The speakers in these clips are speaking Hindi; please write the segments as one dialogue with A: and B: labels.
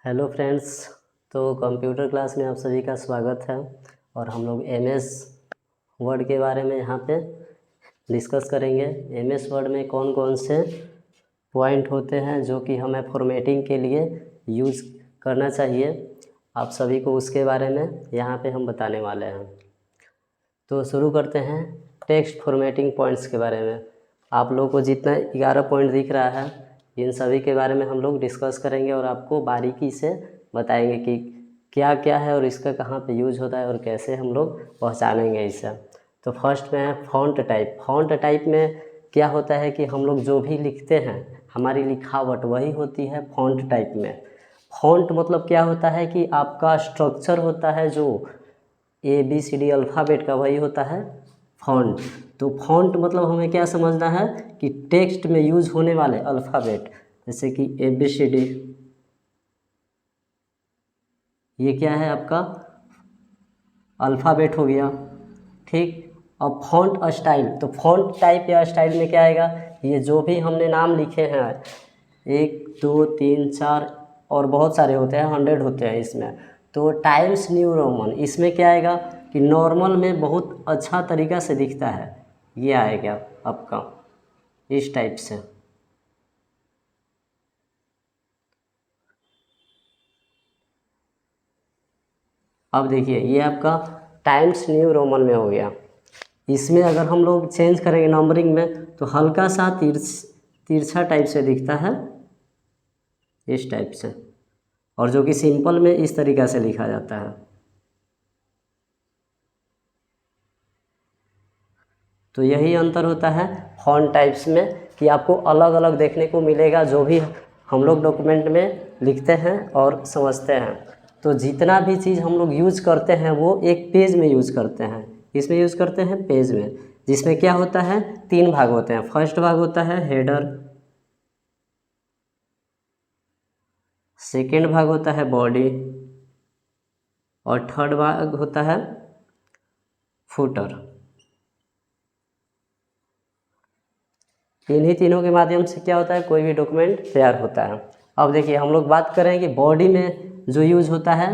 A: Hello friends. तो कंप्यूटर क्लास में आप सभी का स्वागत है और हम लोग एमएस वर्ड के बारे में यहाँ पे डिस्कस करेंगे। एमएस वर्ड में कौन कौन से पॉइंट होते हैं जो कि हमें फॉर्मेटिंग के लिए यूज़ करना चाहिए, आप सभी को उसके बारे में यहाँ पे हम बताने वाले हैं। तो शुरू करते हैं टेक्स्ट फॉर्मेटिंग पॉइंट्स के बारे में। आप लोगों को जितना 11 पॉइंट दिख रहा है, इन सभी के बारे में हम लोग डिस्कस करेंगे और आपको बारीकी से बताएंगे कि क्या क्या है और इसका कहाँ पे यूज होता है और कैसे हम लोग पहचानेंगे इसे। तो फर्स्ट में है फ़ॉन्ट टाइप। फ़ॉन्ट टाइप में क्या होता है कि हम लोग जो भी लिखते हैं, हमारी लिखावट वही होती है फ़ॉन्ट टाइप में। फ़ॉन्ट मतलब क्या होता है कि आपका स्ट्रक्चर होता है जो ABCD अल्फ़ाबेट का, वही होता है फ़ॉन्ट। तो फ़ॉन्ट मतलब हमें क्या समझना है कि टेक्स्ट में यूज़ होने वाले अल्फ़ाबेट, जैसे कि ABCD, ये क्या है आपका अल्फ़ाबेट हो गया, ठीक। अब फ़ॉन्ट स्टाइल, तो फ़ॉन्ट टाइप या स्टाइल में क्या आएगा, ये जो भी हमने नाम लिखे हैं 1 2 3 4 और बहुत सारे होते हैं, 100 होते हैं इसमें। तो टाइम्स न्यू रोमन, इसमें क्या आएगा कि नॉर्मल में बहुत अच्छा तरीका से दिखता है, ये आएगा आपका इस टाइप से। अब देखिए ये आपका टाइम्स न्यू रोमन में हो गया। इसमें अगर हम लोग चेंज करेंगे नंबरिंग में तो हल्का सा तिरछा टाइप से दिखता है, इस टाइप से, और जो कि सिंपल में इस तरीक़ा से लिखा जाता है। तो यही अंतर होता है फ़ॉन्ट टाइप्स में कि आपको अलग अलग देखने को मिलेगा जो भी हम लोग डॉक्यूमेंट में लिखते हैं और समझते हैं। तो जितना भी चीज़ हम लोग यूज़ करते हैं वो एक पेज में यूज़ करते हैं। इसमें यूज़ करते हैं पेज में, जिसमें क्या होता है 3 भाग होते हैं। फर्स्ट भाग होता है हेडर, सेकेंड भाग होता है बॉडी और थर्ड भाग होता है फुटर। इन्हीं तीनों के माध्यम से क्या होता है, कोई भी डॉक्यूमेंट तैयार होता है। अब देखिए हम लोग बात करें कि बॉडी में जो यूज़ होता है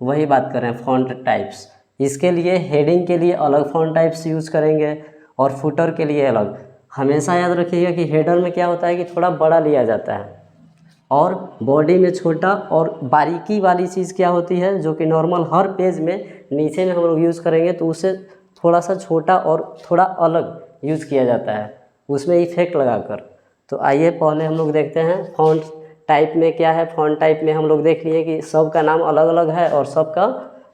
A: वही बात करें फ़ॉन्ट टाइप्स। इसके लिए हेडिंग के लिए अलग फ़ॉन्ट टाइप्स यूज़ करेंगे और फुटर के लिए अलग। हमेशा याद रखिएगा कि हेडर में क्या होता है कि थोड़ा बड़ा लिया जाता है और बॉडी में छोटा, और बारीकी वाली चीज़ क्या होती है जो कि नॉर्मल हर पेज में नीचे में हम लोग यूज़ करेंगे तो उसे थोड़ा सा छोटा और थोड़ा अलग यूज़ किया जाता है, उसमें इफेक्ट लगाकर। तो आइए पहले हम लोग देखते हैं फ़ॉन्ट टाइप में क्या है। फ़ॉन्ट टाइप में हम लोग देख लिए कि सबका नाम अलग अलग है और सबका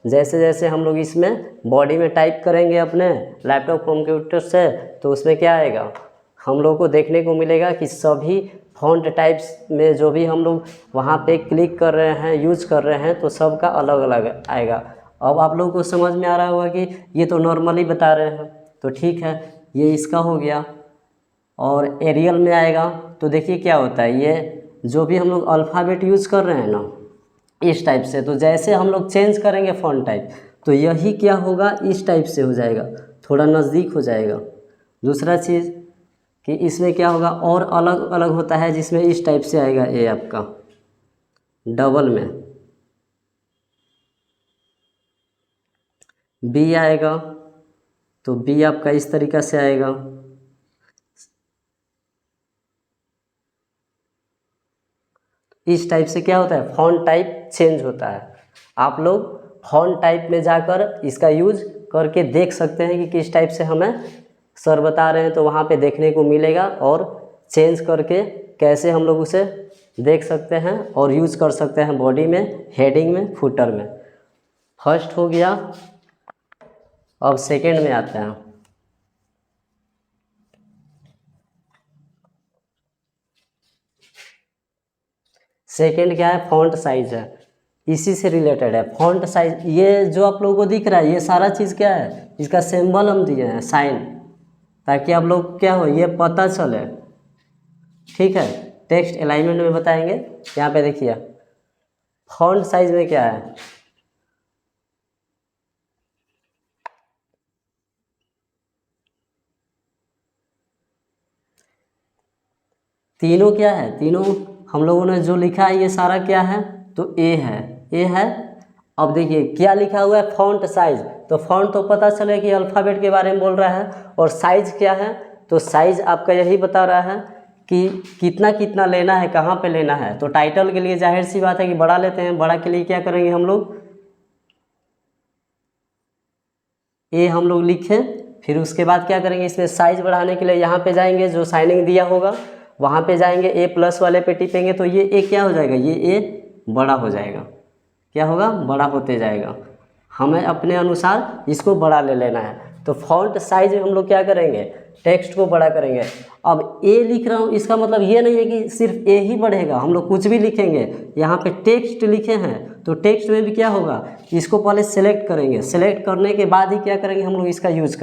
A: जैसे जैसे हम लोग इसमें बॉडी में टाइप करेंगे अपने लैपटॉप कंप्यूटर से तो उसमें क्या आएगा, हम लोग को देखने को मिलेगा कि सभी फ़ॉन्ट टाइप्स में जो भी हम लोग वहाँ पे क्लिक कर रहे हैं, यूज़ कर रहे हैं, तो सबका अलग अलग आएगा। अब आप लोगों को समझ में आ रहा होगा कि ये तो नॉर्मली बता रहे हैं, तो ठीक है, ये इसका हो गया। और एरियल में आएगा तो देखिए क्या होता है, ये जो भी हम लोग अल्फ़ाबेट यूज़ कर रहे हैं ना इस टाइप से, तो जैसे हम लोग चेंज करेंगे फ़ॉन्ट टाइप तो यही क्या होगा इस टाइप से हो जाएगा, थोड़ा नज़दीक हो जाएगा। दूसरा चीज़ कि इसमें क्या होगा और अलग अलग होता है, जिसमें इस टाइप से आएगा ए आपका डबल में, बी आएगा तो बी आपका इस तरीक़ा से आएगा। इस टाइप से क्या होता है फ़ॉन्ट टाइप चेंज होता है। आप लोग फ़ॉन्ट टाइप में जाकर इसका यूज़ करके देख सकते हैं कि किस टाइप से हमें सर बता रहे हैं, तो वहाँ पे देखने को मिलेगा और चेंज करके कैसे हम लोग उसे देख सकते हैं और यूज़ कर सकते हैं बॉडी में, हेडिंग में, फुटर में। फर्स्ट हो गया। अब सेकेंड में आते हैं। सेकेंड क्या है, फ़ॉन्ट साइज है, इसी से रिलेटेड है फ़ॉन्ट साइज। ये जो आप लोगों को दिख रहा है ये सारा चीज़ क्या है, इसका सिंबल हम दिए हैं साइन, ताकि आप लोग क्या हो ये पता चले, ठीक है। टेक्स्ट अलाइनमेंट में बताएंगे। यहाँ पे देखिए फ़ॉन्ट साइज में क्या है, तीनों क्या है, तीनों हम लोगों ने जो लिखा है ये सारा क्या है तो ए है। अब देखिए क्या लिखा हुआ है, फॉन्ट साइज, तो फॉन्ट तो पता चले कि अल्फ़ाबेट के बारे में बोल रहा है, और साइज़ क्या है, तो साइज़ आपका यही बता रहा है कि कितना कितना लेना है, कहाँ पे लेना है। तो टाइटल के लिए जाहिर सी बात है कि बड़ा लेते हैं, बड़ा के लिए क्या करेंगे हम लोग, ए हम लोग लिखें, फिर उसके बाद क्या करेंगे, इसमें साइज़ बढ़ाने के लिए यहाँ पे जाएंगे, जो साइनिंग दिया होगा वहाँ पे जाएंगे, ए प्लस वाले पे टिपेंगे, तो ये ए क्या हो जाएगा, ये ए बड़ा हो जाएगा, क्या होगा, बड़ा होते जाएगा। हमें अपने अनुसार इसको बड़ा ले लेना है। तो फॉन्ट साइज में हम लोग क्या करेंगे, टेक्स्ट को बड़ा करेंगे। अब ए लिख रहा हूँ, इसका मतलब ये नहीं है कि सिर्फ ए ही बढ़ेगा, हम लोग कुछ भी लिखेंगे। यहाँ पे टेक्स्ट लिखे हैं तो टेक्स्ट में भी क्या होगा, इसको पहले सेलेक्ट करेंगे, सेलेक्ट करने के बाद ही क्या करेंगे, हम लोग इसका यूज़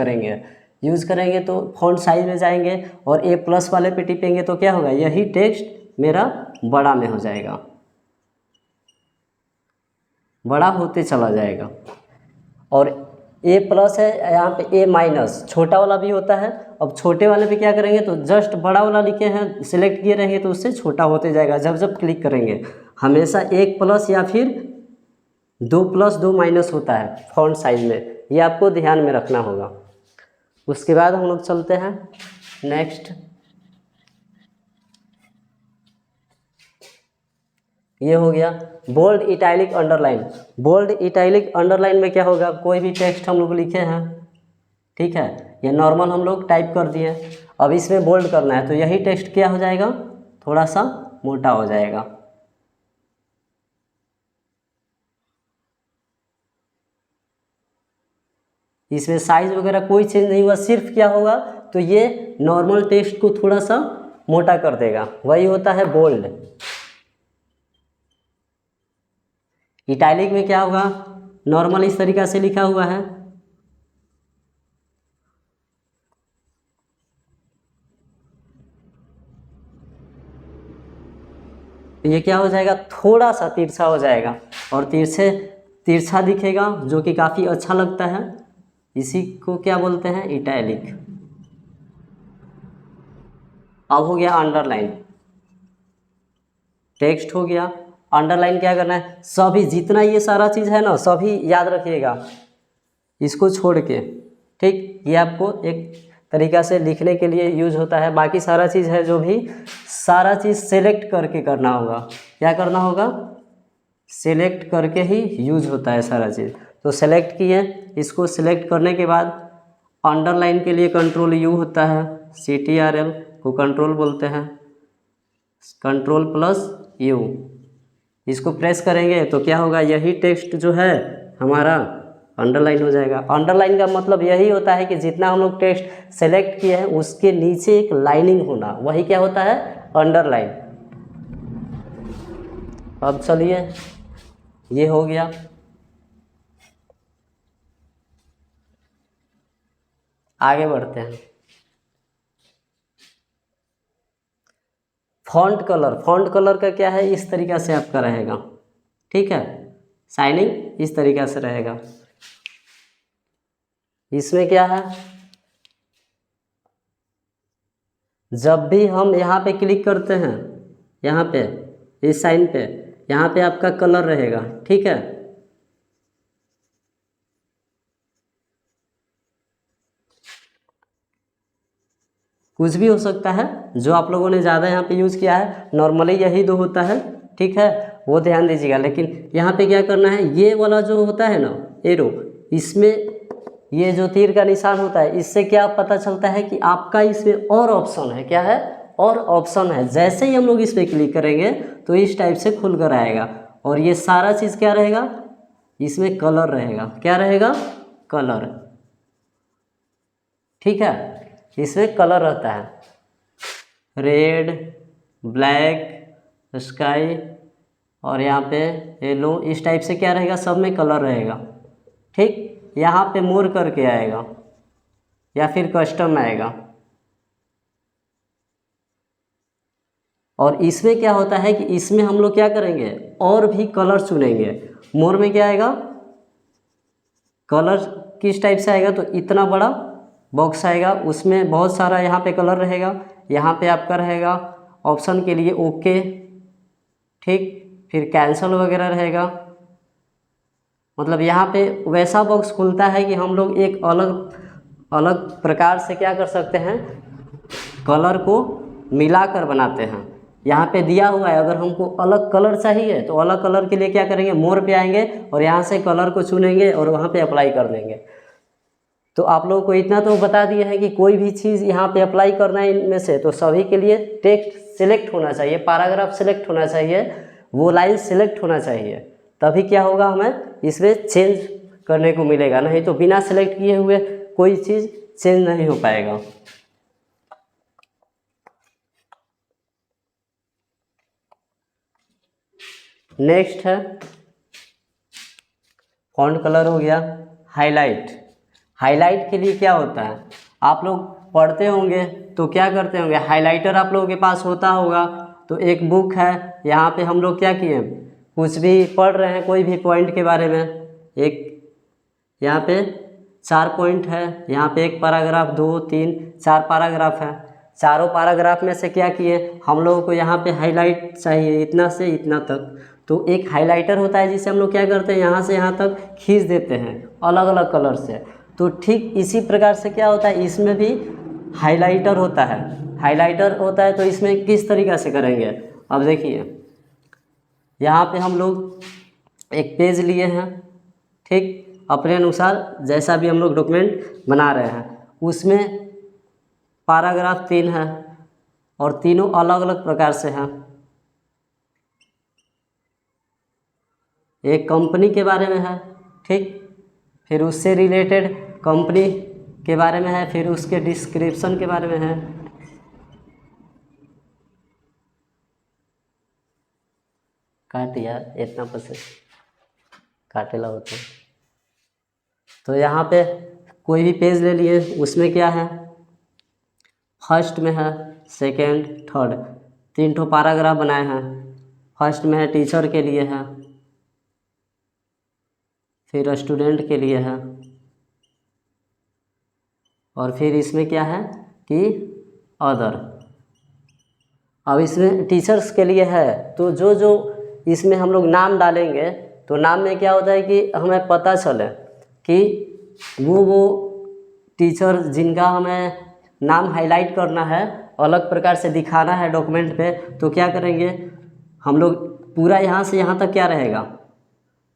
A: करेंगे तो फॉन्ट साइज में जाएंगे और ए प्लस वाले पे टिपेंगे, तो क्या होगा, यही टेक्स्ट मेरा बड़ा में हो जाएगा, बड़ा होते चला जाएगा। और ए प्लस है, यहाँ पे ए माइनस छोटा वाला भी होता है। अब छोटे वाले पे क्या करेंगे, तो जस्ट बड़ा वाला लिखे हैं, सिलेक्ट किए रहेंगे तो उससे छोटा होते जाएगा जब जब क्लिक करेंगे। हमेशा एक प्लस या फिर 2 प्लस 2 माइनस होता है फॉन्ट साइज में, ये आपको ध्यान में रखना होगा। उसके बाद हम लोग चलते हैं नेक्स्ट, ये हो गया bold italic underline. Bold italic underline में क्या होगा, कोई भी टेक्स्ट हम लोग लिखे हैं, ठीक है, ये नॉर्मल हम लोग टाइप कर दिए, अब इसमें बोल्ड करना है, तो यही टेक्स्ट क्या हो जाएगा, थोड़ा सा मोटा हो जाएगा। इसमें साइज वगैरह कोई चेंज नहीं हुआ, सिर्फ क्या होगा, तो ये नॉर्मल टेक्स्ट को थोड़ा सा मोटा कर देगा, वही होता है बोल्ड। इटैलिक में क्या होगा, नॉर्मल इस तरीक़ा से लिखा हुआ है, ये क्या हो जाएगा, थोड़ा सा तिरछा हो जाएगा, और तिरछा दिखेगा जो कि काफ़ी अच्छा लगता है, इसी को क्या बोलते हैं, इटैलिक। अब हो गया अंडरलाइन, टेक्स्ट हो गया। अंडरलाइन क्या करना है, सभी जितना ये सारा चीज़ है ना, सभी याद रखिएगा, इसको छोड़ के, ठीक, ये आपको एक तरीक़ा से लिखने के लिए यूज होता है। बाकी सारा चीज़ है जो भी, सारा चीज़ सेलेक्ट करके करना होगा, क्या करना होगा, सेलेक्ट करके ही यूज होता है सारा चीज़। तो सेलेक्ट किए, इसको सेलेक्ट करने के बाद अंडरलाइन के लिए कंट्रोल यू होता है, CTRL को कंट्रोल बोलते हैं, कंट्रोल प्लस यू, इसको प्रेस करेंगे तो क्या होगा, यही टेक्स्ट जो है हमारा अंडरलाइन हो जाएगा। अंडरलाइन का मतलब यही होता है कि जितना हम लोग टेक्स्ट सेलेक्ट किए हैं उसके नीचे एक लाइनिंग होना, वही क्या होता है, अंडरलाइन। अब चलिए, ये हो गया। आगे बढ़ते हैं, फॉन्ट कलर। फॉन्ट कलर का क्या है, इस तरीक़ा से आपका रहेगा, ठीक है, शाइनिंग इस तरीक़ा से रहेगा। इसमें क्या है, जब भी हम यहाँ पे क्लिक करते हैं, यहाँ पे इस साइन पे, यहाँ पे आपका कलर रहेगा, ठीक है, कुछ भी हो सकता है, जो आप लोगों ने ज़्यादा यहाँ पे यूज़ किया है, नॉर्मली यही 2 होता है, ठीक है, वो ध्यान दीजिएगा। लेकिन यहाँ पे क्या करना है, ये वाला जो होता है ना एरो, इसमें ये जो तीर का निशान होता है, इससे क्या पता चलता है कि आपका इसमें और ऑप्शन है, क्या है, और ऑप्शन है। जैसे ही हम लोग इस पर क्लिक करेंगे तो इस टाइप से खुल कर आएगा, और ये सारा चीज़ क्या रहेगा, इसमें कलर रहेगा, क्या रहेगा, कलर, ठीक है, इसमें कलर रहता है, रेड, ब्लैक, स्काई, और यहाँ पे येलो, इस टाइप से क्या रहेगा, सब में कलर रहेगा, ठीक। यहाँ पे मोर करके आएगा या फिर कस्टम आएगा, और इसमें क्या होता है कि इसमें हम लोग क्या करेंगे, और भी कलर चुनेंगे। मोर में क्या आएगा, कलर किस टाइप से आएगा, तो इतना बड़ा बॉक्स आएगा, उसमें बहुत सारा यहाँ पे कलर रहेगा, यहाँ पे आपका रहेगा ऑप्शन के लिए ओके, ठीक, फिर कैंसल वगैरह रहेगा। मतलब यहाँ पे वैसा बॉक्स खुलता है कि हम लोग एक अलग अलग प्रकार से क्या कर सकते हैं, कलर को मिलाकर बनाते हैं। यहाँ पे दिया हुआ है, अगर हमको अलग कलर चाहिए तो अलग कलर के लिए क्या करेंगे, मोर पे आएंगे और यहाँ से कलर को चुनेंगे और वहाँ पे अप्लाई कर देंगे। तो आप लोगों को इतना तो बता दिया है कि कोई भी चीज़ यहाँ पे अप्लाई करना है इनमें से, तो सभी के लिए टेक्स्ट सिलेक्ट होना चाहिए, पैराग्राफ सिलेक्ट होना चाहिए, वो लाइन सिलेक्ट होना चाहिए, तभी क्या होगा, हमें इसमें चेंज करने को मिलेगा। नहीं तो बिना सिलेक्ट किए हुए कोई चीज़ चेंज नहीं हो पाएगा। नेक्स्ट है फॉन्ट कलर हो गया। हाईलाइट, हाईलाइट के लिए क्या होता है, आप लोग पढ़ते होंगे तो क्या करते होंगे, हाइलाइटर आप लोगों के पास होता होगा। तो एक बुक है, यहाँ पे हम लोग क्या किए, कुछ भी पढ़ रहे हैं कोई भी पॉइंट के बारे में, एक यहाँ पे 4 पॉइंट है, यहाँ पे एक पैराग्राफ, 2 3 4 पैराग्राफ है। चारों पैराग्राफ में से क्या किए, हम लोगों को यहाँ पे हाईलाइट चाहिए इतना से इतना तक। तो एक हाइलाइटर होता है जिसे हम लोग क्या करते हैं, यहाँ से यहाँ तक खींच देते हैं अलग अलग कलर से। तो ठीक इसी प्रकार से क्या होता है, इसमें भी हाइलाइटर होता है। हाइलाइटर होता है तो इसमें किस तरीक़ा से करेंगे, अब देखिए यहाँ पे हम लोग एक पेज लिए हैं, ठीक, अपने अनुसार जैसा भी हम लोग डॉक्यूमेंट बना रहे हैं, उसमें पैराग्राफ 3 है और तीनों अलग अलग प्रकार से हैं। एक कंपनी के बारे में है, ठीक, फिर उससे रिलेटेड कंपनी के बारे में है, फिर उसके डिस्क्रिप्शन के बारे में है। काट यार, इतना पसंद काटेला होता है। तो यहाँ पे कोई भी पेज ले लिए, उसमें क्या है, फर्स्ट में है, सेकंड, थर्ड, 3 ठो पैराग्राफ बनाए हैं। फर्स्ट में है टीचर के लिए है, फिर स्टूडेंट के लिए है, और फिर इसमें क्या है कि अदर। अब इसमें टीचर्स के लिए है, तो जो जो इसमें हम लोग नाम डालेंगे तो नाम में क्या होता है कि हमें पता चले कि वो टीचर जिनका हमें नाम हाईलाइट करना है, अलग प्रकार से दिखाना है डॉक्यूमेंट पे, तो क्या करेंगे हम लोग, पूरा यहाँ से यहाँ तक क्या रहेगा,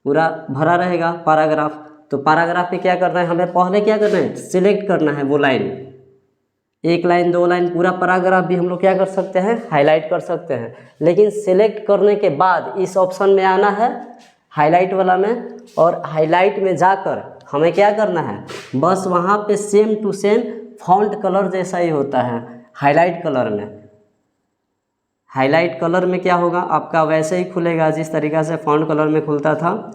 A: पूरा भरा रहेगा पैराग्राफ। तो पैराग्राफ पे क्या करना है, हमें पहले क्या करना है, सिलेक्ट करना है वो लाइन, 1 लाइन 2 लाइन, पूरा पैराग्राफ भी हम लोग क्या कर सकते हैं, हाईलाइट कर सकते हैं। लेकिन सिलेक्ट करने के बाद इस ऑप्शन में आना है, हाईलाइट वाला में, और हाईलाइट में जाकर हमें क्या करना है, बस वहाँ पे same to same font colour जैसा ही होता है हाईलाइट कलर में। हाईलाइट कलर में क्या होगा, आपका वैसे ही खुलेगा जिस तरीक़ा से फॉन्ट कलर में खुलता था।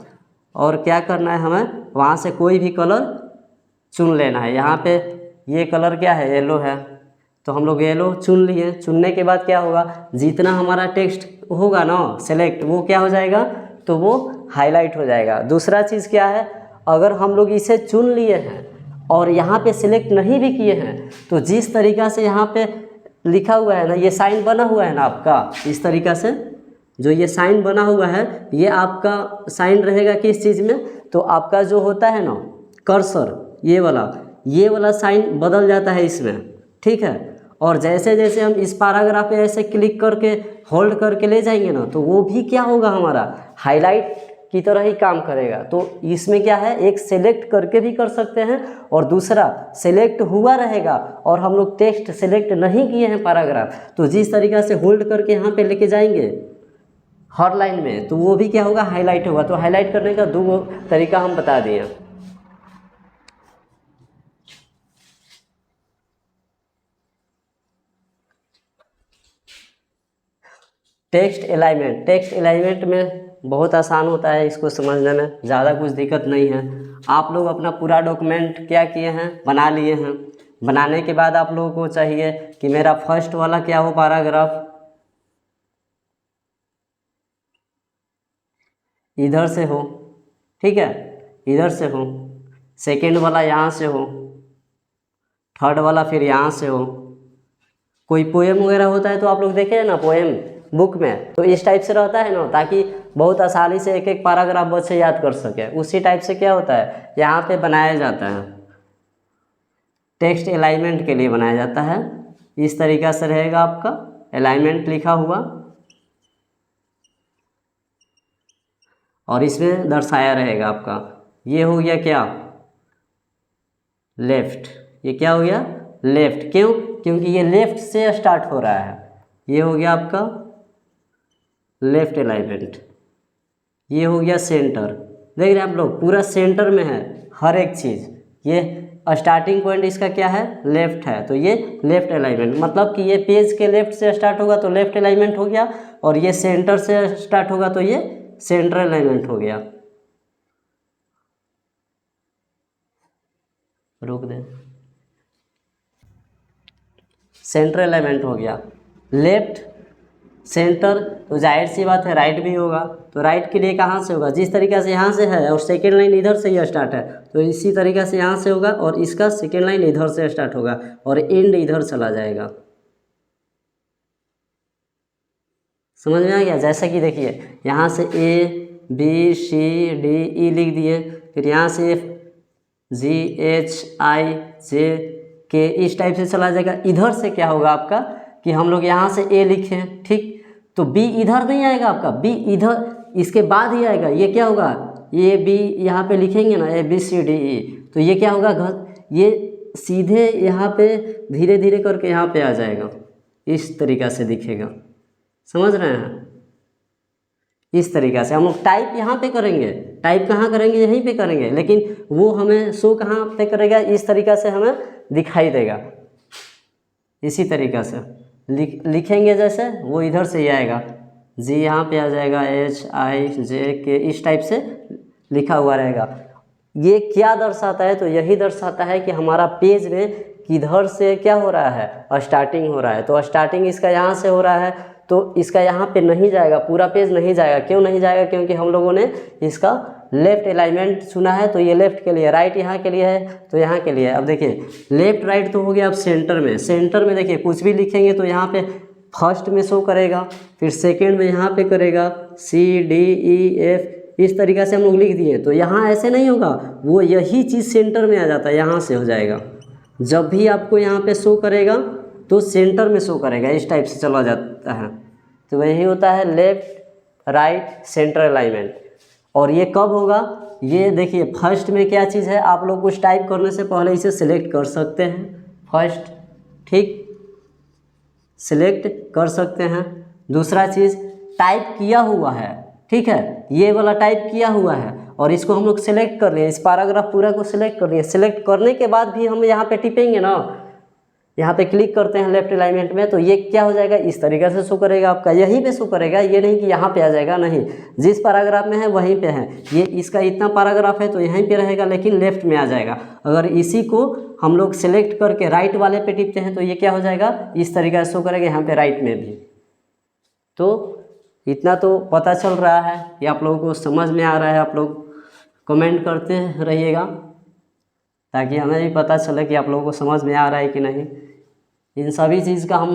A: और क्या करना है, हमें वहाँ से कोई भी कलर चुन लेना है। यहाँ पे ये कलर क्या है, येलो है, तो हम लोग येलो चुन लिए। चुनने के बाद क्या होगा, जितना हमारा टेक्स्ट होगा ना सेलेक्ट, वो क्या हो जाएगा, तो वो हाईलाइट हो जाएगा। दूसरा चीज़ क्या है, अगर हम लोग इसे चुन लिए हैं और यहाँ पे सिलेक्ट नहीं भी किए हैं, तो जिस तरीक़ा से यहाँ पे लिखा हुआ है ना, ये साइन बना हुआ है ना आपका, इस तरीक़ा से जो ये साइन बना हुआ है, ये आपका साइन रहेगा किस चीज़ में, तो आपका जो होता है ना कर्सर, ये वाला साइन बदल जाता है इसमें, ठीक है। और जैसे जैसे हम इस पैराग्राफ पे ऐसे क्लिक करके होल्ड करके ले जाएंगे ना, तो वो भी क्या होगा, हमारा हाईलाइट की तरह ही काम करेगा। तो इसमें क्या है, एक सेलेक्ट करके भी कर सकते हैं, और दूसरा सेलेक्ट हुआ रहेगा और हम लोग टेक्स्ट सेलेक्ट नहीं किए हैं पैराग्राफ, तो जिस तरीक़ा से होल्ड करके यहाँ पे लेके जाएंगे हर लाइन में, तो वो भी क्या होगा, हाईलाइट होगा। तो हाईलाइट करने का 2 तरीका हम बता दिए। टेक्स्ट अलाइनमेंट, टेक्स्ट अलाइनमेंट में बहुत आसान होता है, इसको समझने में ज़्यादा कुछ दिक्कत नहीं है। आप लोग अपना पूरा डॉक्यूमेंट क्या किए हैं, बना लिए हैं। बनाने के बाद आप लोगों को चाहिए कि मेरा फर्स्ट वाला क्या हो, पैराग्राफ इधर से हो, ठीक है, इधर से हो, सेकेंड वाला यहाँ से हो, थर्ड वाला फिर यहाँ से हो। कोई पोएम वगैरह होता है तो आप लोग देखे हैं ना, पोएम बुक में, तो इस टाइप से रहता है ना, ताकि बहुत आसानी से एक एक पैराग्राफ बच्चे याद कर सके। उसी टाइप से क्या होता है यहाँ पे बनाया जाता है, टेक्स्ट अलाइनमेंट के लिए बनाया जाता है। इस तरीक़ा से रहेगा आपका अलाइनमेंट लिखा हुआ, और इसमें दर्शाया रहेगा आपका। ये हो गया क्या, लेफ्ट। ये क्या हो गया, लेफ्ट। क्यों, क्योंकि ये लेफ्ट से स्टार्ट हो रहा है। ये हो गया आपका लेफ्ट अलाइनमेंट। ये हो गया सेंटर। देख रहे हैं आप लोग, पूरा सेंटर में है हर एक चीज़। ये स्टार्टिंग पॉइंट इसका क्या है, लेफ्ट है, तो ये लेफ्ट अलाइनमेंट। मतलब कि ये पेज के लेफ्ट से स्टार्ट होगा तो लेफ्ट अलाइनमेंट हो गया, और ये सेंटर से स्टार्ट होगा तो ये सेंटर अलाइनमेंट हो गया। रोक दे, सेंटर अलाइनमेंट हो गया। लेफ्ट सेंटर, तो जाहिर सी बात है राइट भी होगा। तो राइट के लिए कहाँ से होगा, जिस तरीक़े से यहाँ से है और सेकेंड लाइन इधर से ही स्टार्ट है, तो इसी तरीक़े से यहाँ से होगा, और इसका सेकेंड लाइन इधर से स्टार्ट होगा और एंड इधर चला जाएगा। समझ में आ गया। जैसा कि देखिए यहाँ से A B C D E लिख दिए, फिर यहाँ से G H I J K इस टाइप से चला जाएगा। इधर से क्या होगा आपका कि हम लोग यहाँ से A लिखें, ठीक, तो B इधर नहीं आएगा आपका, B इधर इसके बाद ही आएगा। ये क्या होगा, A B यहाँ पे लिखेंगे ना, A B C D E, तो ये क्या होगा, ये सीधे यहाँ पे धीरे धीरे करके यहाँ पे आ जाएगा, इस तरीक़ा से दिखेगा। समझ रहे हैं। इस तरीक़ा से हम लोग टाइप यहाँ पे करेंगे। टाइप कहाँ करेंगे, यहीं पे करेंगे, लेकिन वो हमें शो कहाँ पे करेगा, इस तरीक़ा से हमें दिखाई देगा। इसी तरीक़ा से लिखेंगे, जैसे वो इधर से ही आएगा, जी यहाँ पे आ जाएगा, H I J K इस टाइप से लिखा हुआ रहेगा। ये क्या दर्शाता है, तो यही दर्शाता है कि हमारा पेज में किधर से क्या हो रहा है, स्टार्टिंग हो रहा है। तो स्टार्टिंग इसका यहाँ से हो रहा है, तो इसका यहाँ पे नहीं जाएगा, पूरा पेज नहीं जाएगा। क्यों नहीं जाएगा, क्योंकि हम लोगों ने इसका लेफ्ट अलाइनमेंट चुना है, तो ये लेफ्ट के लिए, राइट यहाँ के लिए है, तो यहाँ के लिए। अब देखिए लेफ्ट राइट तो हो गया। अब सेंटर में, सेंटर में देखिए कुछ भी लिखेंगे तो यहाँ पे फर्स्ट में शो करेगा, फिर सेकेंड में यहाँ पे करेगा C D E F, इस तरीक़ा से हम लोग लिख दिए। तो यहाँ ऐसे नहीं होगा, वो यही चीज़ सेंटर में आ जाता है, यहाँ से हो जाएगा। जब भी आपको यहाँ पे शो करेगा तो सेंटर में शो करेगा, इस टाइप से चला जाता है। तो वही होता है लेफ्ट राइट सेंटर अलाइनमेंट। और ये कब होगा, ये देखिए फर्स्ट में क्या चीज़ है, आप लोग कुछ टाइप करने से पहले इसे सिलेक्ट कर सकते हैं। फर्स्ट, ठीक, सिलेक्ट कर सकते हैं। दूसरा चीज़ टाइप किया हुआ है, ठीक है, ये वाला टाइप किया हुआ है, और इसको हम लोग सिलेक्ट कर लिए, इस पैराग्राफ पूरा को सिलेक्ट कर लिए। सिलेक्ट करने के बाद भी हम यहाँ पे टिपेंगे ना, यहाँ पे क्लिक करते हैं लेफ्ट अलाइनमेंट में, तो ये क्या हो जाएगा, इस तरीक़े से शो करेगा आपका, यहीं पे शो करेगा। ये नहीं कि यहाँ पे आ जाएगा, नहीं, जिस पैराग्राफ में है वहीं पे है। ये इसका इतना पैराग्राफ है तो यहीं पे रहेगा, लेकिन लेफ्ट में आ जाएगा। अगर इसी को हम लोग सिलेक्ट करके राइट वाले पे टिपते हैं तो ये क्या हो जाएगा, इस तरीक़े से शो करेगा, यहाँ पे राइट में भी। तो इतना तो पता चल रहा है कि आप लोगों को समझ में आ रहा है। आप लोग कमेंट करते रहिएगा ताकि हमें भी पता चले कि आप लोगों को समझ में आ रहा है कि नहीं। इन सभी चीज़ का हम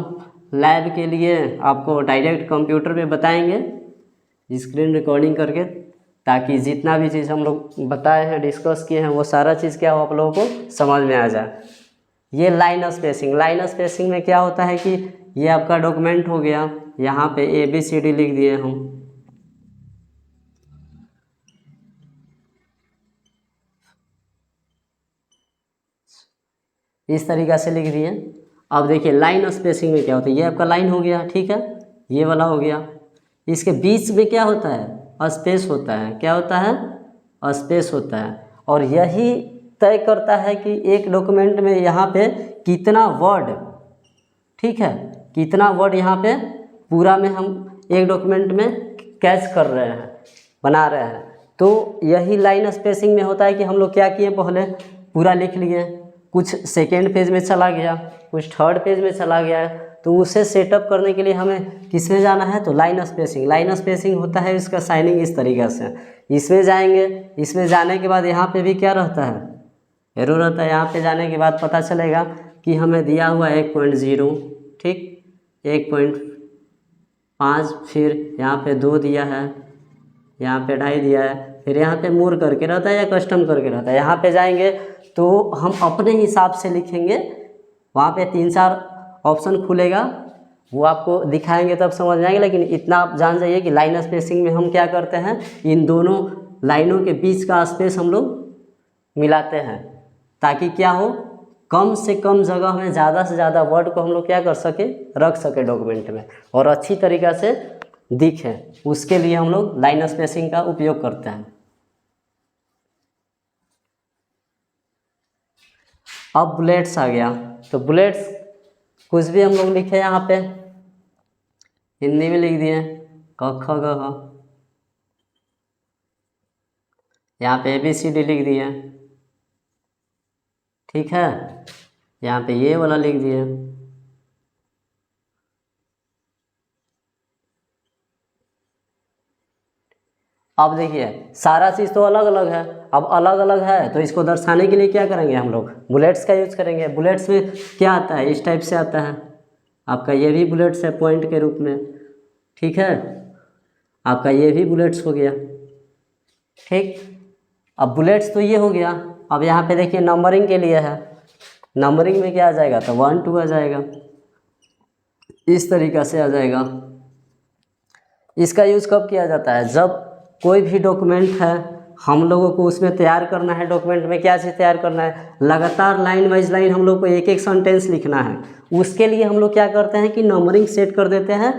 A: लैब के लिए आपको डायरेक्ट कंप्यूटर पे बताएंगे स्क्रीन रिकॉर्डिंग करके, ताकि जितना भी चीज़ हम लोग बताए हैं, डिस्कस किए हैं, वो सारा चीज़ क्या हो आप लोगों को समझ में आ जाए। ये लाइन स्पेसिंग, लाइन स्पेसिंग में क्या होता है कि ये आपका डॉक्यूमेंट हो गया, यहाँ पे ABCD लिख दिए हम, इस तरीक़ा से लिख दिए। अब देखिए लाइन स्पेसिंग में क्या होता है, ये आपका लाइन हो गया, ठीक है, ये वाला हो गया। इसके बीच में क्या होता है, स्पेस होता है। क्या होता है, स्पेस होता है। और यही तय करता है कि एक डॉक्यूमेंट में यहाँ पे कितना वर्ड, ठीक है, कितना वर्ड यहाँ पे पूरा में हम एक डॉक्यूमेंट में कैच कर रहे हैं, बना रहे हैं। तो यही लाइन स्पेसिंग में होता है कि हम लोग क्या किए, पहले पूरा लिख लिए, कुछ सेकेंड पेज में चला गया, कुछ थर्ड पेज में चला गया, तो उसे सेटअप करने के लिए हमें किस में जाना है, तो लाइन स्पेसिंग। लाइन स्पेसिंग होता है इसका साइनिंग इस तरीक़े से, इसमें जाएंगे। इसमें जाने के बाद यहाँ पे भी क्या रहता है, एरो रहता है। यहाँ पे जाने के बाद पता चलेगा कि हमें दिया हुआ 1.0, ठीक, 1. 5, फिर यहाँ पे 2 दिया है, यहाँ पे 2.5 दिया है, फिर यहाँ पे मूर करके रहता है या कस्टम करके रहता है। यहाँ पे जाएंगे तो हम अपने हिसाब से लिखेंगे, वहाँ पे 3-4 ऑप्शन खुलेगा, वो आपको दिखाएंगे तब समझ में आएंगे। लेकिन इतना आप जान जाइए कि लाइन स्पेसिंग में हम क्या करते हैं, इन दोनों लाइनों के बीच का स्पेस हम लोग मिलाते हैं, ताकि क्या हो, कम से कम जगह में ज़्यादा से ज़्यादा वर्ड को हम लोग क्या कर सके, रख सके डॉक्यूमेंट में, और अच्छी तरीक़ा से दिखे। उसके लिए हम लोग लाइन स्पेसिंग का उपयोग करते हैं। अब बुलेट्स आ गया, तो बुलेट्स कुछ भी हम लोग लिखे यहाँ पे हिंदी में लिख दिए, क ख ग घ, यहाँ पे ABCD लिख दिए, ठीक है, यहाँ पे ये वाला लिख दिए। अब देखिए सारा चीज़ तो अलग अलग है, अब अलग अलग है तो इसको दर्शाने के लिए क्या करेंगे, हम लोग बुलेट्स का यूज़ करेंगे। बुलेट्स में क्या आता है, इस टाइप से आता है आपका, ये भी बुलेट्स है पॉइंट के रूप में, ठीक है, आपका ये भी बुलेट्स हो गया, ठीक। अब बुलेट्स तो ये हो गया। अब यहाँ पे देखिए नंबरिंग के लिए है, नंबरिंग में क्या आ जाएगा, तो 1 2 आ जाएगा, इस तरीक़ा से आ जाएगा। इसका यूज़ कब किया जाता है, जब कोई भी डॉक्यूमेंट है हम लोगों को उसमें तैयार करना है। डॉक्यूमेंट में क्या चीज़ तैयार करना है, लगातार लाइन वाइज लाइन हम लोग को एक एक सेंटेंस लिखना है। उसके लिए हम लोग क्या करते हैं कि नंबरिंग सेट कर देते हैं।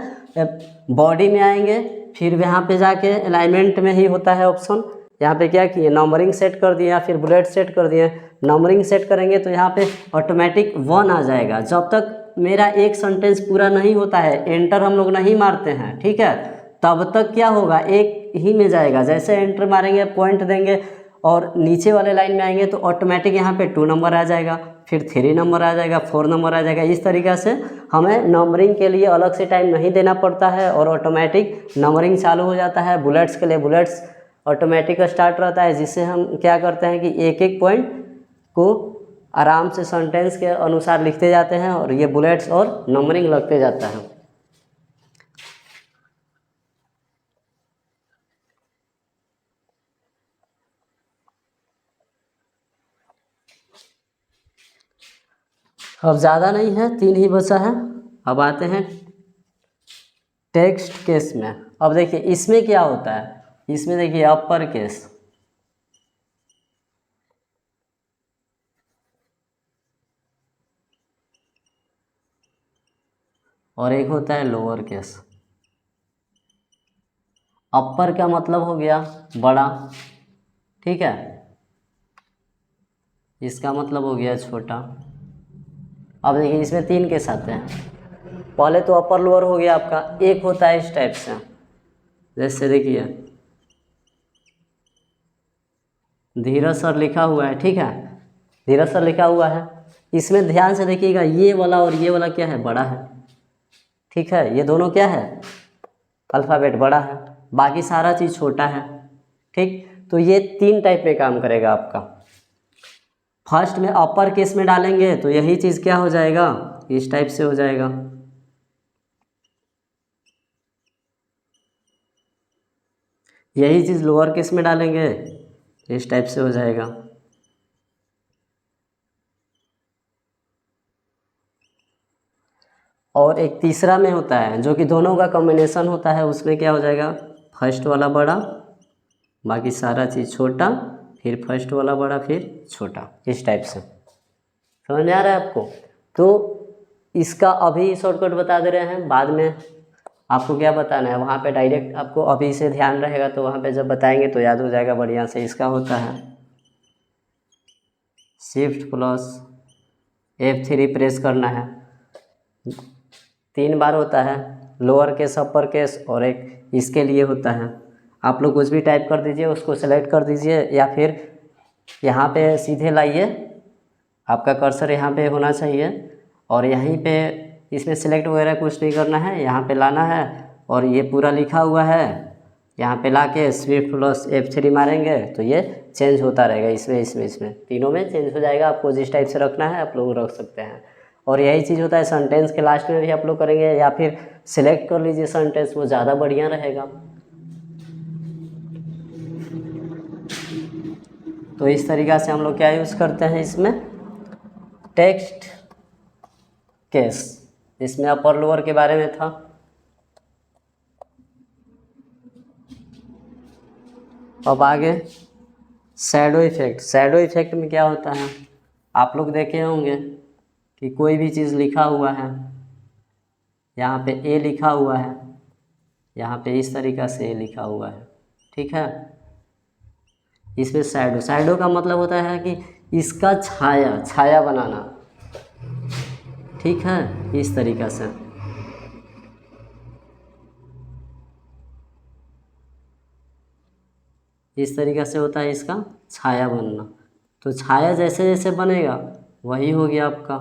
A: बॉडी में आएंगे, फिर यहाँ पे जाके अलाइनमेंट में ही होता है ऑप्शन, यहाँ पे क्या किए, नंबरिंग सेट कर दिए या फिर बुलेट सेट कर दिए। नंबरिंग सेट करेंगे तो यहाँ पे ऑटोमेटिक 1 आ जाएगा। जब तक मेरा एक सेंटेंस पूरा नहीं होता है, एंटर हम लोग नहीं मारते हैं, ठीक है, तब तक क्या होगा, एक ही में जाएगा। जैसे एंटर मारेंगे, पॉइंट देंगे और नीचे वाले लाइन में आएंगे तो ऑटोमेटिक यहाँ पे 2 नंबर आ जाएगा, फिर 3 नंबर आ जाएगा, 4 नंबर आ जाएगा। इस तरीक़ा से हमें नंबरिंग के लिए अलग से टाइम नहीं देना पड़ता है और ऑटोमेटिक नंबरिंग चालू हो जाता है। बुलेट्स के लिए बुलेट्स ऑटोमेटिक स्टार्ट रहता है, जिससे हम क्या करते हैं कि एक एक पॉइंट को आराम से सेंटेंस के अनुसार लिखते जाते हैं और ये बुलेट्स और नंबरिंग लगते जाता है। अब ज़्यादा नहीं है, 3 ही बचा है। अब आते हैं टेक्स्ट केस में। अब देखिए इसमें क्या होता है, इसमें देखिए अपर केस और एक होता है लोअर केस। अपर का मतलब हो गया बड़ा, ठीक है, इसका मतलब हो गया छोटा। अब देखिए इसमें 3 केस आते हैं। पहले तो अपर लोअर हो गया आपका, एक होता है इस टाइप से, जैसे देखिए धीरज सर लिखा हुआ है, ठीक है, धीरज सर लिखा हुआ है। इसमें ध्यान से देखिएगा, ये वाला और ये वाला क्या है, बड़ा है, ठीक है, ये दोनों क्या है, अल्फ़ाबेट बड़ा है, बाकी सारा चीज़ छोटा है, ठीक। तो ये 3 टाइप में काम करेगा आपका। फर्स्ट में अपर केस में डालेंगे तो यही चीज़ क्या हो जाएगा, इस टाइप से हो जाएगा। यही चीज़ लोअर केस में डालेंगे, इस टाइप से हो जाएगा। और एक तीसरा में होता है जो कि दोनों का कॉम्बिनेशन होता है, उसमें क्या हो जाएगा, फर्स्ट वाला बड़ा, बाकी सारा चीज़ छोटा, फिर फर्स्ट वाला बड़ा, फिर छोटा, इस टाइप से। समझ में आ रहा है आपको? तो इसका अभी शॉर्टकट बता दे रहे हैं, बाद में आपको क्या बताना है, वहाँ पे डायरेक्ट आपको अभी से ध्यान रहेगा तो वहाँ पे जब बताएंगे तो याद हो जाएगा बढ़िया से। इसका होता है शिफ्ट प्लस F3 प्रेस करना है, 3 बार होता है, लोअर केस, अपर केस, और एक इसके लिए होता है। आप लोग कुछ भी टाइप कर दीजिए, उसको सेलेक्ट कर दीजिए या फिर यहाँ पे सीधे लाइए, आपका कर्सर यहाँ पे होना चाहिए और यहीं पे इसमें सेलेक्ट वगैरह कुछ नहीं करना है, यहाँ पे लाना है और ये पूरा लिखा हुआ है, यहाँ पे लाके शिफ्ट प्लस F3 मारेंगे तो ये चेंज होता रहेगा, इसमें तीनों में चेंज हो जाएगा। आपको जिस टाइप से रखना है आप लोग रख सकते हैं। और यही चीज़ होता है सेंटेंस के लास्ट में भी आप लोग करेंगे, या फिर सिलेक्ट कर लीजिए सेंटेंस, वो ज़्यादा बढ़िया रहेगा। तो इस तरीक़ा से हम लोग क्या यूज़ करते हैं इसमें, टेक्स्ट केस। इसमें अपर लोअर के बारे में था। अब आगे शैडो इफेक्ट। शैडो इफेक्ट में क्या होता है, आप लोग देखे होंगे कि कोई भी चीज़ लिखा हुआ है, यहाँ पे ए लिखा हुआ है, यहाँ पे इस तरीक़ा से ए लिखा हुआ है, ठीक है। इसमें शैडो, शैडो का मतलब होता है कि इसका छाया, छाया बनाना, ठीक है, इस तरीक़ा से। इस तरीक़ा से होता है इसका छाया बनना। तो छाया जैसे जैसे बनेगा वही हो गया आपका।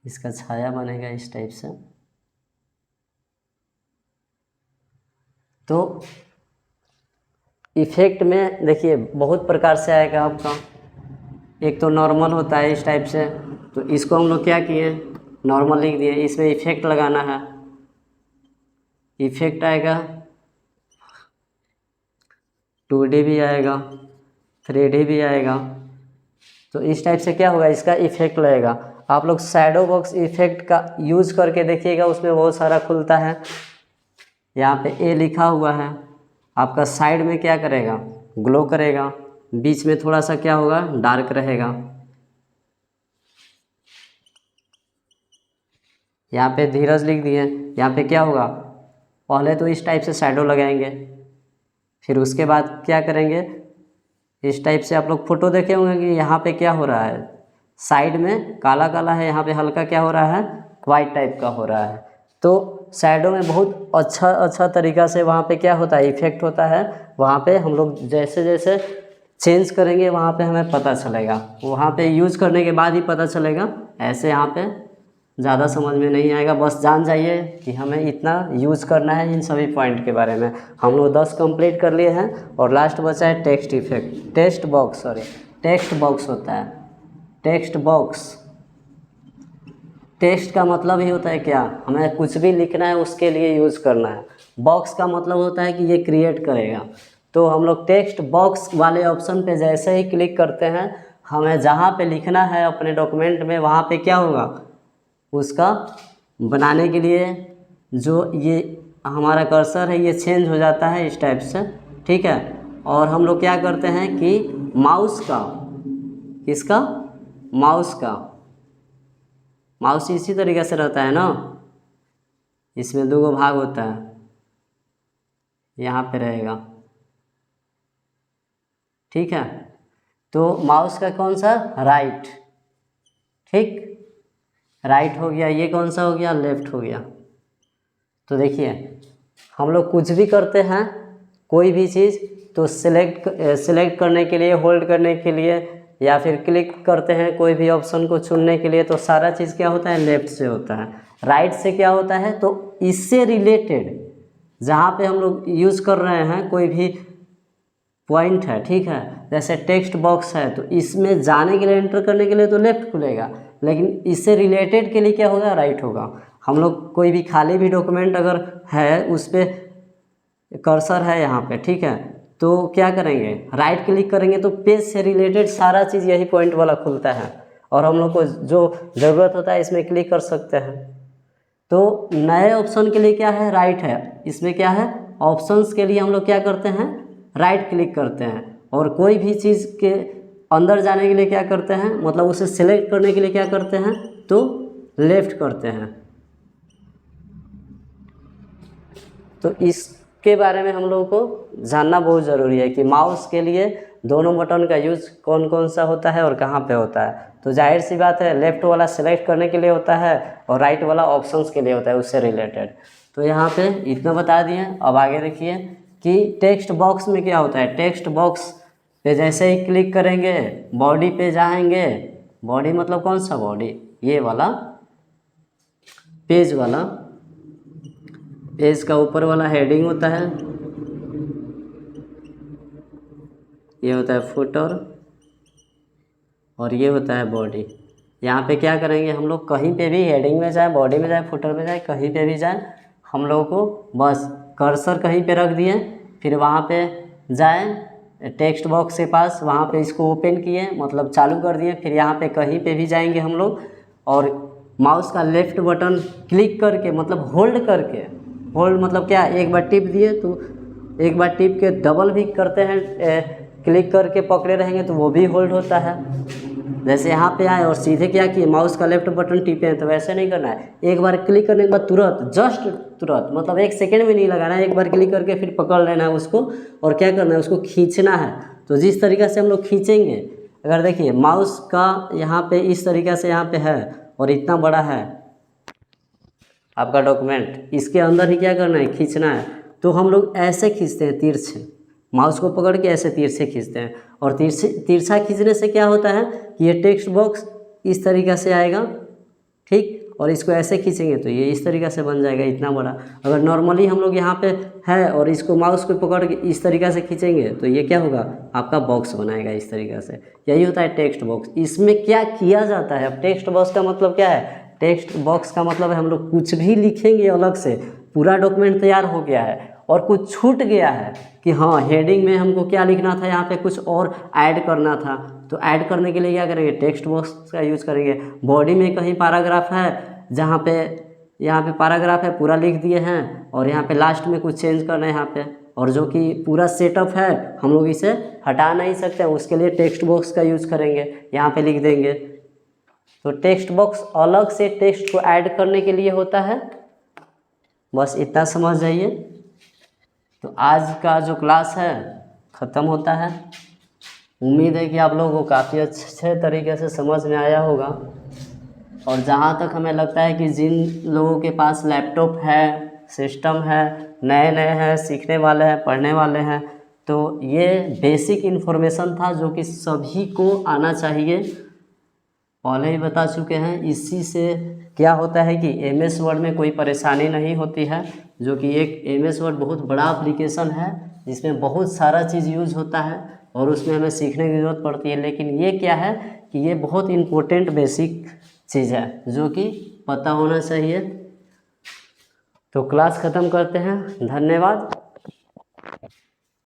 A: इसका छाया बनेगा इस टाइप से। तो इफेक्ट में देखिए बहुत प्रकार से आएगा आपका। एक तो नॉर्मल होता है इस टाइप से, तो इसको हम लोग क्या किए, नॉर्मल लिख दिए। इसमें इफेक्ट लगाना है, इफेक्ट आएगा 2D भी आएगा, 3D भी आएगा। तो इस टाइप से क्या होगा, इसका इफेक्ट लगेगा। आप लोग शैडो बॉक्स इफेक्ट का यूज़ करके देखिएगा, उसमें बहुत सारा खुलता है। यहाँ पे ए लिखा हुआ है, आपका साइड में क्या करेगा, ग्लो करेगा, बीच में थोड़ा सा क्या होगा, डार्क रहेगा। यहाँ पे धीरज लिख दिए, यहाँ पे क्या होगा, पहले तो इस टाइप से शैडो लगाएंगे, फिर उसके बाद क्या करेंगे, इस टाइप से। आप लोग फोटो देखे होंगे कि यहाँ पे क्या हो रहा है, साइड में काला काला है, यहाँ पे हल्का क्या हो रहा है, वाइट टाइप का हो रहा है। तो शैडो में बहुत अच्छा तरीक़ा से वहाँ पे क्या होता है, इफेक्ट होता है। वहाँ पे हम लोग जैसे जैसे चेंज करेंगे वहाँ पे हमें पता चलेगा, वहाँ पे यूज़ करने के बाद ही पता चलेगा। ऐसे यहाँ पे ज़्यादा समझ में नहीं आएगा, बस जान जाइए कि हमें इतना यूज़ करना है इन सभी पॉइंट के बारे में। हम लोग 10 कंप्लीट कर लिए हैं और लास्ट बचा है टेक्स्ट इफेक्ट, टेक्स्ट बॉक्स होता है। टेक्स्ट बॉक्स, टेक्स्ट का मतलब ही होता है क्या, हमें कुछ भी लिखना है उसके लिए यूज़ करना है। बॉक्स का मतलब होता है कि ये क्रिएट करेगा। तो हम लोग टेक्स्ट बॉक्स वाले ऑप्शन पे जैसे ही क्लिक करते हैं, हमें जहाँ पे लिखना है अपने डॉक्यूमेंट में, वहाँ पे क्या होगा, उसका बनाने के लिए जो ये हमारा कर्सर है ये चेंज हो जाता है इस टाइप से, ठीक है। और हम लोग क्या करते हैं कि माउस का, किसका, माउस इसी तरीके से रहता है ना, इसमें 2 भाग होता है, यहाँ पे रहेगा, ठीक है। तो माउस का कौन सा, राइट, ठीक, राइट हो गया। ये कौन सा हो गया, लेफ्ट हो गया। तो देखिए हम लोग कुछ भी करते हैं, कोई भी चीज़, तो सिलेक्ट करने के लिए, होल्ड करने के लिए, या फिर क्लिक करते हैं कोई भी ऑप्शन को चुनने के लिए, तो सारा चीज़ क्या होता है, लेफ्ट से होता है। राइट से क्या होता है, तो इससे रिलेटेड जहाँ पे हम लोग यूज़ कर रहे हैं कोई भी पॉइंट है, ठीक है। जैसे टेक्स्ट बॉक्स है, तो इसमें जाने के लिए, एंटर करने के लिए तो लेफ्ट खुलेगा, लेकिन इससे रिलेटेड के लिए क्या होगा, राइट होगा। हम लोग कोई भी खाली भी डॉक्यूमेंट अगर है, उस पर कर्सर है यहाँ पे, ठीक है, तो क्या करेंगे, राइट क्लिक करेंगे तो पेज से रिलेटेड सारा चीज़ यही पॉइंट वाला खुलता है, और हम लोग को जो ज़रूरत होता है इसमें क्लिक कर सकते हैं। तो नए ऑप्शन के लिए क्या है, राइट है। इसमें क्या है, ऑप्शंस के लिए हम लोग क्या करते हैं, राइट क्लिक करते हैं। और कोई भी चीज़ के अंदर जाने के लिए क्या करते हैं, मतलब उसे सिलेक्ट करने के लिए क्या करते हैं, तो लेफ्ट करते हैं। तो इसके बारे में हम लोगों को जानना बहुत ज़रूरी है कि माउस के लिए दोनों बटन का यूज़ कौन कौन सा होता है और कहाँ पे होता है। तो जाहिर सी बात है, लेफ़्ट वाला सिलेक्ट करने के लिए होता है और राइट वाला ऑप्शंस के लिए होता है, उससे रिलेटेड। तो यहाँ पे इतना बता दिए। अब आगे देखिए कि टेक्स्ट बॉक्स में क्या होता है। टेक्स्ट बॉक्स पे जैसे ही क्लिक करेंगे, बॉडी पे जाएंगे। बॉडी मतलब कौन सा बॉडी, ये वाला पेज वाला, पेज का ऊपर वाला हेडिंग होता है, ये होता है फुटर और ये होता है बॉडी। यहाँ पे क्या करेंगे हम लोग, कहीं पे भी हेडिंग में जाए, बॉडी में जाए, फुटर में जाए, कहीं पे भी जाए, हम लोगों को बस कर्सर कहीं पे रख दिए, फिर वहाँ पे जाए टेक्स्ट बॉक्स के पास, वहाँ पे इसको ओपन किए मतलब चालू कर दिए, फिर यहाँ पे कहीं पे भी जाएंगे हम लोग और माउस का लेफ़्ट बटन क्लिक करके मतलब होल्ड करके, होल्ड मतलब क्या, एक बार टिप दिए तो एक बार टिप के डबल भी करते हैं, क्लिक करके पकड़े रहेंगे तो वो भी होल्ड होता है। जैसे यहाँ पे आए और सीधे क्या किए, माउस का लेफ्ट बटन टिपे हैं, तो वैसे नहीं करना है, एक बार क्लिक करने के बाद तुरंत, जस्ट तुरंत मतलब 1 सेकेंड भी नहीं लगाना है, एक बार क्लिक करके फिर पकड़ लेना है उसको और क्या करना है, उसको खींचना है। तो जिस तरीक़े से हम लोग खींचेंगे, अगर देखिए माउस का यहाँ पे इस तरीक़े से यहाँ पे है और इतना बड़ा है आपका डॉक्यूमेंट, इसके अंदर ही क्या करना है, खींचना है। तो हम लोग ऐसे खींचते हैं, तिरछे माउस को पकड़ के ऐसे तिरछे खींचते हैं और तिरछा खींचने से क्या होता है कि ये टेक्स्ट बॉक्स इस तरीक़े से आएगा, ठीक, और इसको ऐसे खींचेंगे तो ये इस तरीक़े से बन जाएगा इतना बड़ा। अगर नॉर्मली हम लोग यहाँ पे है और इसको माउस को पकड़ के इस तरीक़े से खींचेंगे तो ये क्या होगा, आपका बॉक्स बनाएगा इस तरीक़े से। यही होता है टेक्स्ट बॉक्स। इसमें क्या किया जाता है, अब टेक्स्ट बॉक्स का मतलब क्या है, टेक्स्ट बॉक्स का मतलब है हम लोग कुछ भी लिखेंगे अलग से, पूरा डॉक्यूमेंट तैयार हो गया है और कुछ छूट गया है कि हाँ हेडिंग में हमको क्या लिखना था, यहाँ पे कुछ और ऐड करना था, तो ऐड करने के लिए क्या करेंगे, टेक्स्ट बॉक्स का यूज़ करेंगे। बॉडी में कहीं पैराग्राफ है जहाँ पे यहाँ पे पैराग्राफ है पूरा लिख दिए हैं और यहाँ पे लास्ट में कुछ चेंज करना है यहाँ पे, और जो कि पूरा सेटअप है हम लोग इसे हटा नहीं सकते, उसके लिए टेक्स्ट बॉक्स का यूज़ करेंगे, यहाँ पे लिख देंगे। तो टेक्स्ट बॉक्स अलग से टेक्स्ट को ऐड करने के लिए होता है, बस इतना समझ जाइए। तो आज का जो क्लास है ख़त्म होता है। उम्मीद है कि आप लोगों को काफ़ी अच्छे तरीके से समझ में आया होगा। और जहाँ तक हमें लगता है कि जिन लोगों के पास लैपटॉप है, सिस्टम है, नए नए हैं, सीखने वाले हैं, पढ़ने वाले हैं, तो ये बेसिक इन्फॉर्मेशन था जो कि सभी को आना चाहिए। पहले ही बता चुके हैं, इसी से क्या होता है कि एमएस वर्ड में कोई परेशानी नहीं होती है, जो कि एक एमएस वर्ड बहुत बड़ा एप्लीकेशन है जिसमें बहुत सारा चीज़ यूज़ होता है और उसमें हमें सीखने की ज़रूरत पड़ती है। लेकिन ये क्या है कि ये बहुत इम्पोर्टेंट बेसिक चीज़ है जो कि पता होना चाहिए। तो क्लास ख़त्म करते हैं, धन्यवाद।